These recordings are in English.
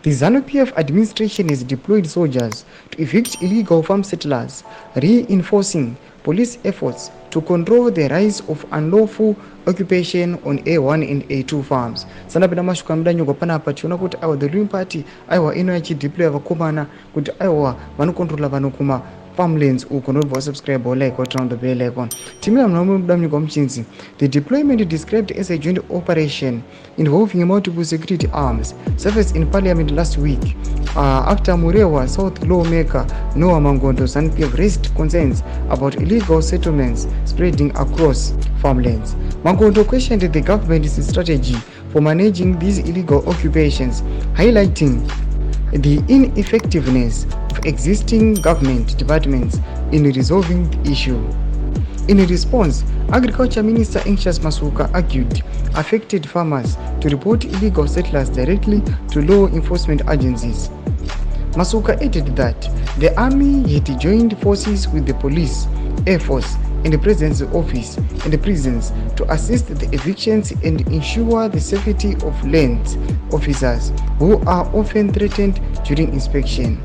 The Zanu-PF administration has deployed soldiers to evict illegal farm settlers, reinforcing police efforts to control the rise of unlawful occupation on A1 and A2 farms. Sanapita mashuka mdanyo panapa tiona kuti the ruling party aiwa ino yachideploya vakomana kuti aiwa vanokontrola vanhu kuma farmlands uko not subscribe or like or turn on the bell icon. The deployment described as a joint operation involving multiple security arms surfaced in parliament last week after Murewa South lawmaker Noah Mangondo Zanu-PF raised concerns about illegal settlements spreading across farmlands. Mangondo questioned the government's strategy for managing these illegal occupations, highlighting the ineffectiveness of existing government departments in resolving the issue. In response, Agriculture Minister Anxious Masuka argued affected farmers to report illegal settlers directly to law enforcement agencies. Masuka added that the army had joined forces with the police, air force, and the President's office and the prisons to assist the evictions and ensure the safety of land officers who are often threatened during inspection.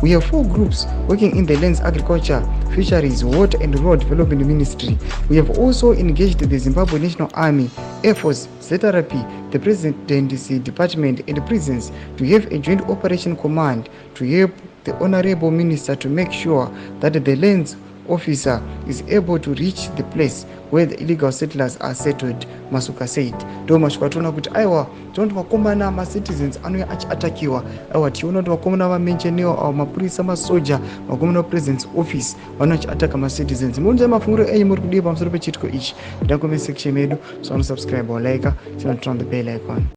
We have 4 groups working in the Lands Agriculture, Fisheries, Water and Rural Development Ministry. We have also engaged the Zimbabwe National Army, Air Force, ZRP, the President's Department and the prisons to have a joint operation command to help the Honorable Minister to make sure that the lands officer is able to reach the place where the illegal settlers are settled, Masuka said. Do mashkwatona kuti aiwa tonto vakomana ma citizens anouya achiatakiwa aiwa tiona kuti vakomana vamencheniwa au mapurisa masoja vakomana president's office vanochiataka ma citizens. Munje mafunguro enyu muri kudiwa pamusoro pechitiko ichi. Ndako me section medu so subscribe or like, turn on the bell icon.